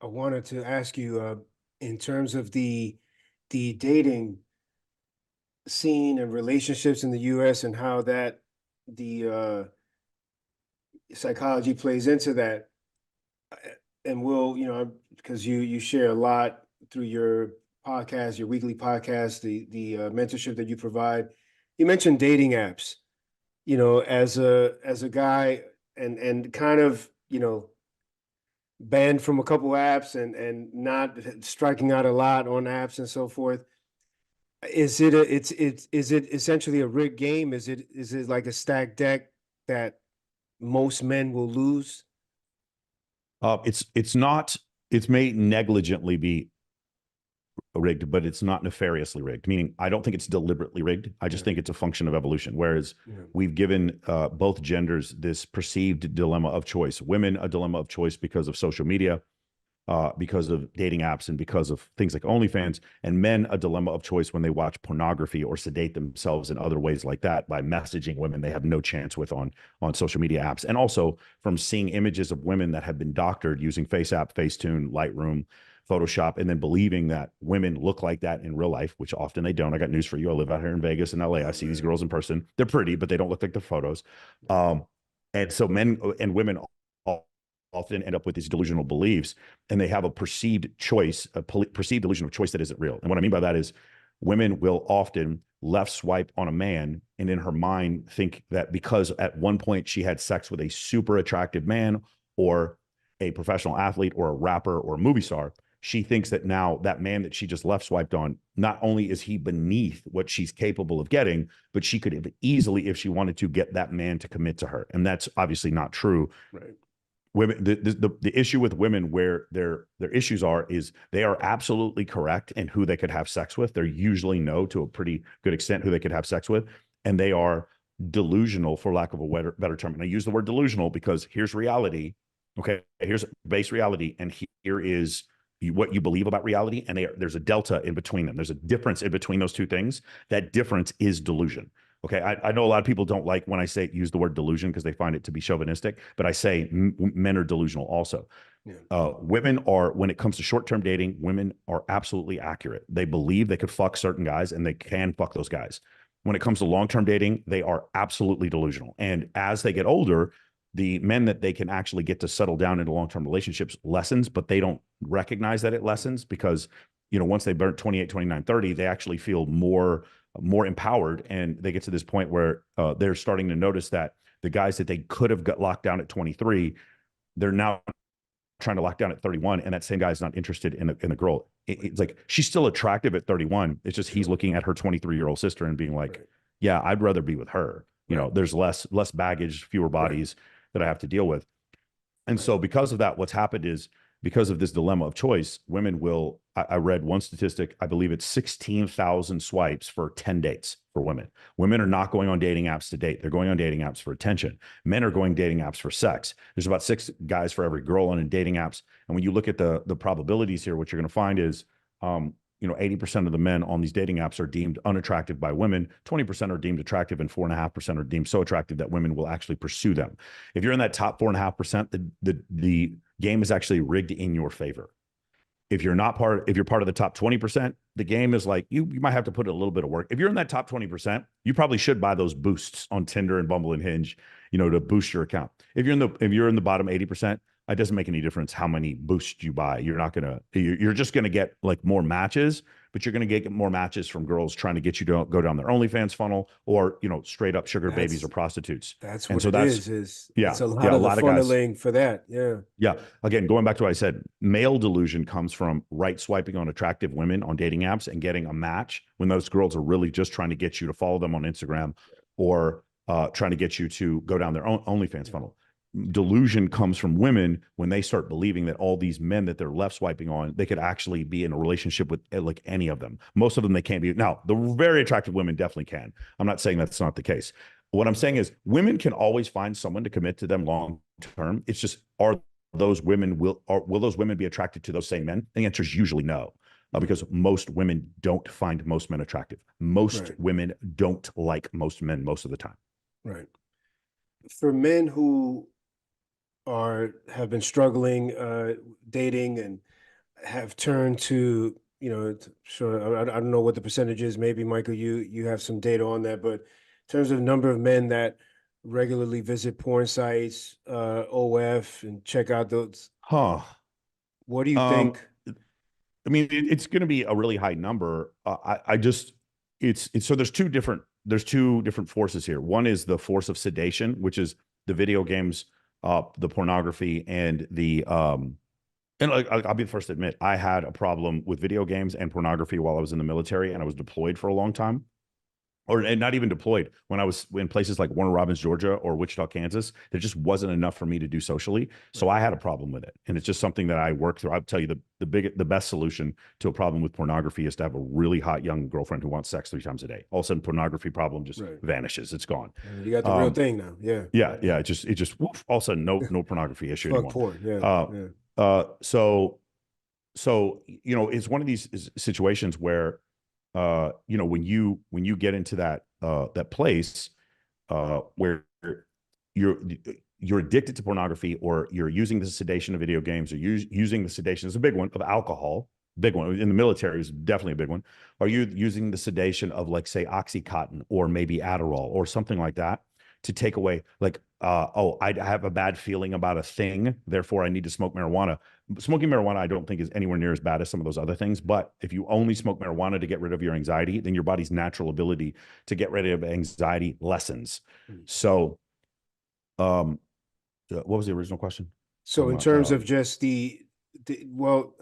wanted to ask you, in terms of the dating scene and relationships in the U.S. and how that the psychology plays into that. And because you share a lot through your podcast, your weekly podcast, the mentorship that you provide. You mentioned dating apps. As a guy and kind of banned from a couple apps and not striking out a lot on apps and so forth. Is it essentially a rigged game? Is it like a stacked deck that most men will lose? It's not. It's may negligently be rigged, but it's not nefariously rigged. Meaning, I don't think it's deliberately rigged. I just Yeah. think it's a function of evolution. Whereas Yeah. we've given both genders this perceived dilemma of choice. Women a dilemma of choice because of social media, because of dating apps, and because of things like OnlyFans, and men a dilemma of choice when they watch pornography or sedate themselves in other ways like that by messaging women they have no chance with on social media apps, and also from seeing images of women that have been doctored using FaceApp, Facetune, Lightroom, Photoshop, and then believing that women look like that in real life, which often they don't. I got news for you. I live out here in Vegas and LA. I see these girls in person. They're pretty, but they don't look like the photos. And so men and women often end up with these delusional beliefs, and they have a perceived choice, perceived delusion of choice that isn't real. And what I mean by that is women will often left swipe on a man and in her mind think that because at one point she had sex with a super attractive man or a professional athlete or a rapper or a movie star, she thinks that now that man that she just left swiped on, not only is he beneath what she's capable of getting, but she could easily, if she wanted to, get that man to commit to her. And that's obviously not true. Right. Women, the issue with women where their issues are is they are absolutely correct in who they could have sex with. They usually know to a pretty good extent who they could have sex with, and they are delusional, for lack of a better term. And I use the word delusional because here's reality. Okay, here's base reality, and here is what you believe about reality, and there's a delta in between them. There's a difference in between those two things. That difference is delusion. Okay, I know a lot of people don't like when I say use the word delusion because they find it to be chauvinistic, but I say men are delusional also. Yeah. Women are, when it comes to short-term dating, women are absolutely accurate. They believe they could fuck certain guys and they can fuck those guys. When it comes to long-term dating, they are absolutely delusional. And as they get older, the men that they can actually get to settle down into long-term relationships lessens, but they don't recognize that it lessens because, once they burn 28, 29, 30, they actually feel more empowered, and they get to this point where they're starting to notice that the guys that they could have got locked down at 23, they're now trying to lock down at 31, and that same guy is not interested in the girl. It's like she's still attractive at 31. It's just he's looking at her 23-year-old sister and being like, Right. yeah, I'd rather be with her. Right. There's less baggage, fewer bodies that I have to deal with. And so because of that, what's happened is because of this dilemma of choice, women will, I read one statistic, I believe it's 16,000 swipes for 10 dates for women. Women are not going on dating apps to date. They're going on dating apps for attention. Men are going dating apps for sex. There's about 6 guys for every girl on dating apps. And when you look at the probabilities here, what you're going to find is, 80% of the men on these dating apps are deemed unattractive by women, 20% are deemed attractive, and 4.5% are deemed so attractive that women will actually pursue them. If you're in that top 4.5%, the game is actually rigged in your favor. If you're part of the top 20%, the game is like you might have to put a little bit of work. If you're in that top 20%, you probably should buy those boosts on Tinder and Bumble and Hinge, to boost your account. If you're in the bottom 80%, it doesn't make any difference how many boosts you buy. You're just gonna get like more matches, but you're gonna get more matches from girls trying to get you to go down their OnlyFans funnel or straight up sugar babies or prostitutes. That's And what so it is yeah, it's a yeah, lot a of the lot of guys. funneling for that. Yeah. Yeah. Again, going back to what I said, male delusion comes from right swiping on attractive women on dating apps and getting a match when those girls are really just trying to get you to follow them on Instagram or trying to get you to go down their own OnlyFans funnel. Delusion comes from women when they start believing that all these men that they're left swiping on, they could actually be in a relationship with like any of them. Most of them, they can't be. Now, the very attractive women definitely can. I'm not saying that's not the case. What I'm saying is women can always find someone to commit to them long term. It's just, will those women be attracted to those same men? And the answer is usually no, because most women don't find most men attractive. Most Right. women don't like most men most of the time. Right. For men who have been struggling dating have turned to, sure, I don't know what the percentage is. Maybe Michael, you have some data on that, but in terms of number of men that regularly visit porn sites, OF, and check out those, Huh. what do you Um, think? I mean, it's going to be a really high number. I just, it's so there's two different forces here. One is the force of sedation, which is the video games, the pornography, and and like, I'll be the first to admit, I had a problem with video games and pornography while I was in the military, and I was deployed for a long time, or and not even deployed. When I was in places like Warner Robins, Georgia, or Wichita, Kansas, there just wasn't enough for me to do socially. So Right. I had a problem with it, and it's just something that I work through. I'll tell you the best solution to a problem with pornography is to have a really hot young girlfriend who wants sex 3 times a day. All of a sudden, pornography problem just Right. vanishes. It's gone. You got the real Um, thing now. Yeah. yeah. It just woof, all of a sudden no pornography issue Fuck anymore. porn. Yeah. Uh, Yeah. so it's one of these situations where when you get into that place where you're you're addicted to pornography, or you're using the sedation of video games, or using the sedation is a big one of alcohol, big one in the military is definitely a big one. Are you using the sedation of, like, say, Oxycontin or maybe Adderall or something like that to take away, like, oh, I have a bad feeling about a thing, therefore I need to smoke marijuana. Smoking marijuana, I don't think, is anywhere near as bad as some of those other things. But if you only smoke marijuana to get rid of your anxiety, then your body's natural ability to get rid of anxiety lessens. Mm. So, um, what was the original question? So Talking in about, terms of just well,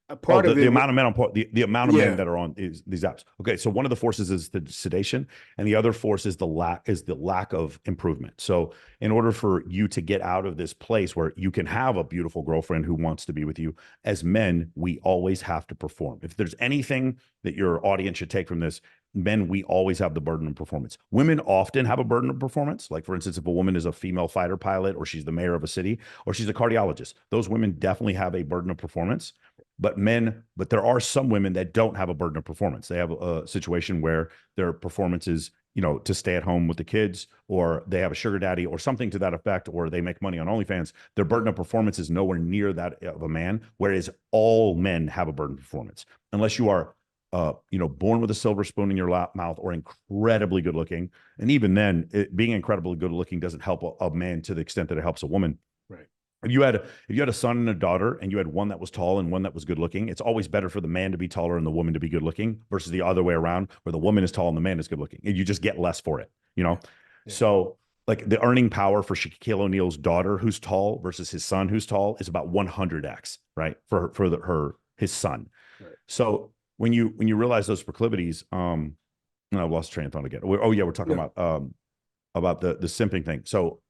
a oh, part of the it, amount of men on the amount of men yeah, that are on these apps. Okay, so one of the forces is the sedation, and the other force is the lack of improvement. So in order for you to get out of this place where you can have a beautiful girlfriend who wants to be with you, as men, we always have to perform. If there's anything that your audience should take from this, men, we always have the burden of performance. Women often have a burden of performance. Like, for instance, if a woman is a female fighter pilot, or she's the mayor of a city, or she's a cardiologist, those women definitely have a burden of performance. But there are some women that don't have a burden of performance. They have a situation where their performance is, to stay at home with the kids, or they have a sugar daddy or something to that effect, or they make money on OnlyFans. Their burden of performance is nowhere near that of a man, whereas all men have a burden of performance. Unless you are, born with a silver spoon in your mouth, or incredibly good looking. And even then, being incredibly good looking doesn't help a man to the extent that it helps a woman. right. If you had a son and a daughter, and you had one that was tall and one that was good looking, it's always better for the man to be taller and the woman to be good looking, versus the other way around, where the woman is tall and the man is good looking. And you just get less for it, Yeah. Yeah. So, like, the earning power for Shaquille O'Neal's daughter who's tall versus his son who's tall is about 100x, right? His son. Right. So when you realize those proclivities, and I've lost train of thought again. Oh yeah, we're talking Yeah. about the simping thing. So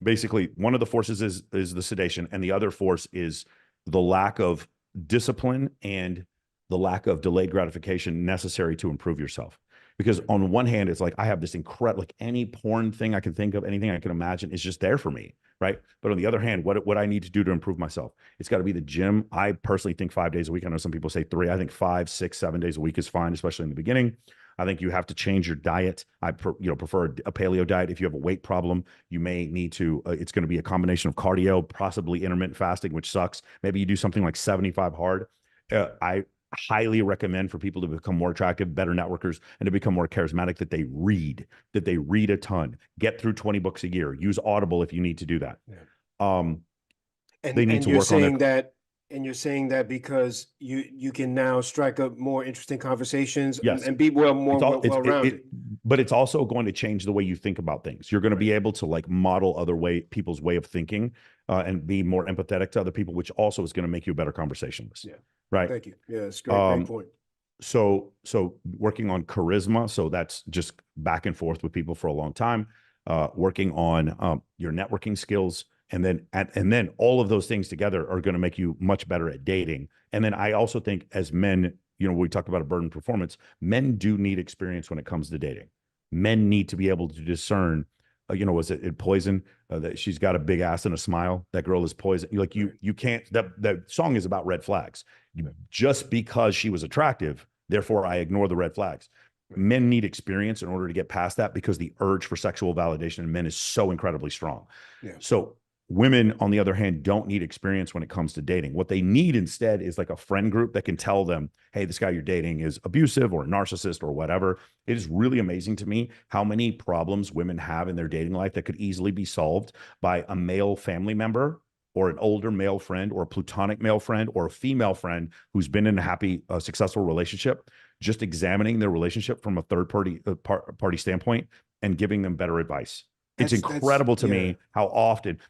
basically, one of the forces is the sedation, and the other force is the lack of discipline and the lack of delayed gratification necessary to improve yourself. Because on one hand, it's like, I have this incredible, like, any porn thing I can think of, anything I can imagine is just there for me, right? But on the other hand, what I need to do to improve myself, it's got to be the gym. I personally think 5 days a week. I know some people say 3. I think 5, 6, 7 days a week is fine, especially in the beginning. I think you have to change your diet. I prefer a paleo diet. If you have a weight problem, you may need to. It's going to be a combination of cardio, possibly intermittent fasting, which sucks. Maybe you do something like 75 hard. I highly recommend, for people to become more attractive, better networkers, and to become more charismatic, that they read a ton, get through 20 books a year, use Audible if you need to do that. Yeah. Um, And they need and to you're work on their saying that and you're saying that because you can now strike up more interesting conversations, and, yes. and be more It's all well rounded. but it's also going to change the way you think about things. You're going to Right. be able to, like, model people's way of thinking, and be more empathetic to other people, which also is going to make you a better conversationalist. Yeah. Right. Thank you. Yeah, it's great Um, point. so working on charisma, so that's just back and forth with people for a long time, working on your networking skills, and then all of those things together are going to make you much better at dating. And then I also think, as men, we talked about a burden performance. Men do need experience when it comes to dating. Men need to be able to discern. Was it Poison? That she's got a big ass and a smile. That girl is poison. Like, Right. you can't. That song is about red flags. Just because she was attractive, therefore I ignore the red flags. Right. Men need experience in order to get past that, because the urge for sexual validation in men is so incredibly strong. Yeah. So Women, on the other hand, don't need experience when it comes to dating. What they need instead is like a friend group that can tell them, hey, this guy you're dating is abusive or a narcissist or whatever. It is really amazing to me how many problems women have in their dating life that could easily be solved by a male family member or an older male friend or a platonic male friend or a female friend who's been in a happy, successful relationship, just examining their relationship from a third party standpoint and giving them better advice. It's That's incredible to yeah, me how often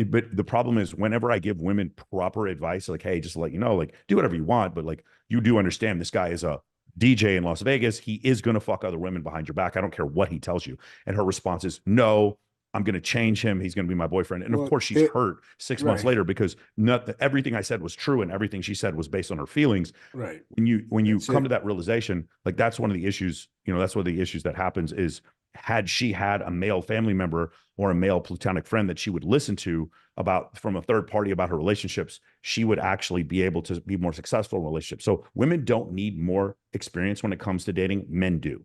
but the problem is whenever I give women proper advice, like, hey, just to let you know, like, do whatever you want, but like, you do understand this guy is a DJ in Las Vegas. He is going to fuck other women behind your back. I don't care what he tells you. And her response is, no, I'm going to change him. He's going to be my boyfriend. And of well, course, she's hurt 6 months right, later because not everything I said was true and everything she said was based on her feelings. right. When you That's come to it. that realization, like that's one of the issues, that's one of the issues that happens is had she had a male family member or a male platonic friend that she would listen to about from a third party about her relationships, she would actually be able to be more successful in relationships. So women don't need more experience when it comes to dating. Men do.